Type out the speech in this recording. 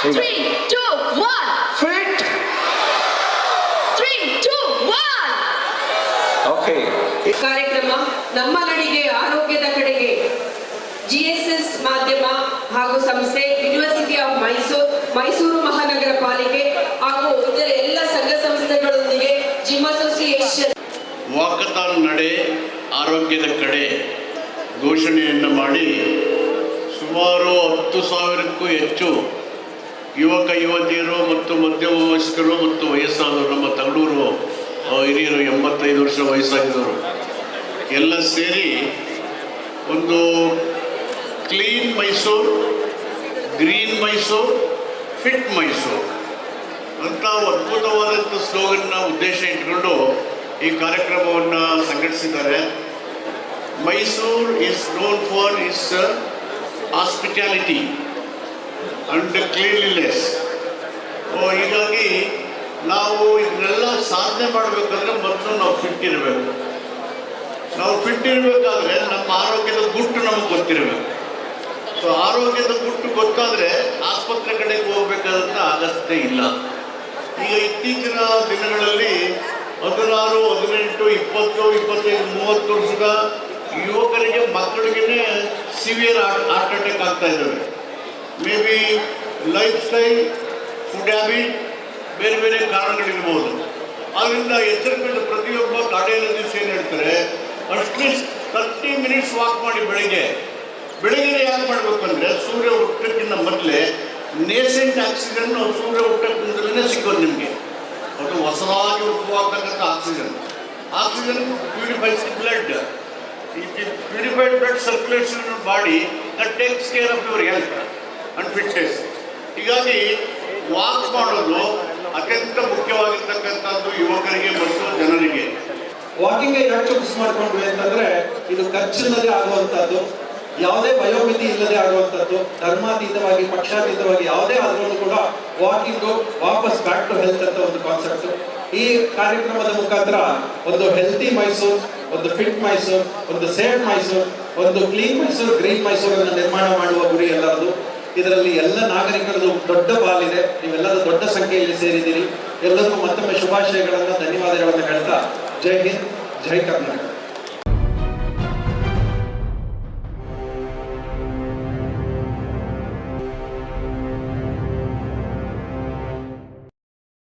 3, 2, 1. Fit 3, 2, 1. Okay. ಕಾರ್ಯಕ್ರಮ ನಮ್ಮ ನಡಿಗೆ ಆರೋಗ್ಯದ ಕಡೆಗೆ GSS ಮಾಧ್ಯಮ ಹಾಗೂ ಸಂಸ್ಥೆ, ಯೂನಿವರ್ಸಿಟಿ ಆಫ್ ಮೈಸೂರು ಮಹಾನಗರ ಪಾಲಿಕೆ ಹಾಗೂ ಇತರ ಎಲ್ಲ ಸಂಘ ಸಂಸ್ಥೆಗಳೊಂದಿಗೆ ಜಿಮ್ ಅಸೋಸಿಯೇಷನ್ ವಾಕಥಾನ್ ನಡೆ ಆರೋಗ್ಯದ ಕಡೆ ಘೋಷಣೆಯನ್ನು ಮಾಡಿ ಸುಮಾರು 10,000ಕ್ಕೂ ಹೆಚ್ಚು ಯುವಕ ಯುವತಿಯರು ಮತ್ತು ಮಧ್ಯಮ ವಯಸ್ಕರು ಮತ್ತು ವಯಸ್ಸಾದವರು, ನಮ್ಮ ತಗಡೂರು ಹಿರಿಯರು 85 ವರ್ಷ ವಯಸ್ಸಾಗಿದ್ದವರು ಎಲ್ಲ ಸೇರಿ ಒಂದು clean Mysuru, green Mysuru, fit Mysuru ಅಂತ ಅದ್ಭುತವಾದಂಥ ಸ್ಲೋಗನ್ನ ಉದ್ದೇಶ ಇಟ್ಕೊಂಡು ಈ ಕಾರ್ಯಕ್ರಮವನ್ನು ಸಂಘಟಿಸಿದ್ದಾರೆ. Mysuru is known for is hospitality and cleanliness. ಹೀಗಾಗಿ ನಾವು ಇದನ್ನೆಲ್ಲ ಸಾಧನೆ ಮಾಡಬೇಕಂದ್ರೆ ಮೊದಲು ನಾವು ಫಿಟ್ ಇರಬೇಕು. ನಾವು ಫಿಟ್ ಇರಬೇಕಾದ್ರೆ ನಮ್ಮ ಆರೋಗ್ಯದ ಗುಟ್ಟು ನಮಗೆ ಗೊತ್ತಿರಬೇಕು. ಸೊ ಆರೋಗ್ಯದ ಗುಟ್ಟು ಗೊತ್ತಾದರೆ ಆಸ್ಪತ್ರೆ ಕಡೆಗೆ ಹೋಗ್ಬೇಕಾದಂಥ ಅಗತ್ಯ ಇಲ್ಲ. ಈಗ ಇತ್ತೀಚಿನ ದಿನಗಳಲ್ಲಿ 16, 18, 20, 25, 30 ವರ್ಷದ ಯುವಕರಿಗೆ, ಮಕ್ಕಳಿಗೆ ಸಿವಿಯರ್ ಹಾರ್ಟ್ ಅಟ್ಯಾಕ್ ಆಗ್ತಾ ಇದ್ದಾವೆ. May be life style, food habit, ಬೇರೆ ಬೇರೆ ಕಾರಣಗಳಿರ್ಬೋದು. ಆದ್ದರಿಂದ ಎಚ್ಚರಿಕೆಯಿಂದ ಪ್ರತಿಯೊಬ್ಬ ಕಾರ್ಡಿಯಾಲಜಿಸ್ಟ್ ಏನು ಹೇಳ್ತಾರೆ, ಅಟ್ಲೀಸ್ಟ್ 30 ಮಿನಿಟ್ಸ್ ವಾಕ್ ಮಾಡಿ ಬೆಳಿಗ್ಗೆ ಯಾಕೆ ಮಾಡಬೇಕಂದ್ರೆ ಸೂರ್ಯ ಹುಟ್ಟಕ್ಕಿಂತ ಮೊದಲೇ ನೇಸೆಂಟ್ ಆಕ್ಸಿಜನ್ ಸೂರ್ಯ ಹುಟ್ಟಕ್ಕಿಂತಲೇ ಸಿಗೋದು ನಿಮಗೆ. ಅದು ಹೊಸದಾಗಿ ಹುಟ್ಟುವಾಗ್ತಕ್ಕಂಥ oxygen purifies blood. Purified blood circulation in body that takes care of your health and fitness. ಹೀಗಾಗಿ ವಾಕ್ ಮಾಡೋದು ಅತ್ಯಂತ ಮುಖ್ಯವಾಗಿರ್ತಕ್ಕಂಥದ್ದು ಯುವಕರಿಗೆ ಮತ್ತು ಜನರಿಗೆ. ವಾಕಿಂಗ್ ಯಾಕೆ ಚೂಸ್ ಮಾಡ್ಕೊಂಡ್ವಿ ಅಂತಂದ್ರೆ ಇದು ಖರ್ಚಿಲ್ಲದೆ ಆಗುವಂತದ್ದು, ಯಾವುದೇ ವಯೋಮಿತಿ ಇಲ್ಲದೆ ಆಗುವಂಥದ್ದು, ಧರ್ಮಾತೀತವಾಗಿ ಪಕ್ಷಾತೀತವಾಗಿ ಯಾವುದೇ ಆದ್ರೂ ಕೂಡ ವಾಕಿಂಗು ವಾಪಸ್ ಬ್ಯಾಕ್ ಟು ಹೆಲ್ತ್ ಅಂತ ಒಂದು ಕಾನ್ಸೆಪ್ಟ್. ಈ ಕಾರ್ಯಕ್ರಮದ ಮುಖಾಂತರ ಒಂದು ಹೆಲ್ತಿ ಮೈಸೂರು, ಒಂದು ಫಿಟ್ ಮೈಸೂರು, ಒಂದು ಸೇಫ್ ಮೈಸೂರು, ಒಂದು ಕ್ಲೀನ್ ಮೈಸೂರು, ಗ್ರೀನ್ ಮೈಸೂರನ್ನು ನಿರ್ಮಾಣ ಮಾಡುವ ಗುರಿ ಎಲ್ಲರದು. ಇದರಲ್ಲಿ ಎಲ್ಲ ನಾಗರಿಕರದು ದೊಡ್ಡ ಪಾಲಿದೆ. ನೀವೆಲ್ಲರೂ ದೊಡ್ಡ ಸಂಖ್ಯೆಯಲ್ಲಿ ಸೇರಿದ್ದೀರಿ. ಎಲ್ಲರಿಗೂ ಮತ್ತೊಮ್ಮೆ ಶುಭಾಶಯಗಳನ್ನು, ಧನ್ಯವಾದಗಳನ್ನು ಹೇಳ್ತಾ ಜೈ ಹಿಂದ್, ಜೈ ಕರ್ನಾಟಕ.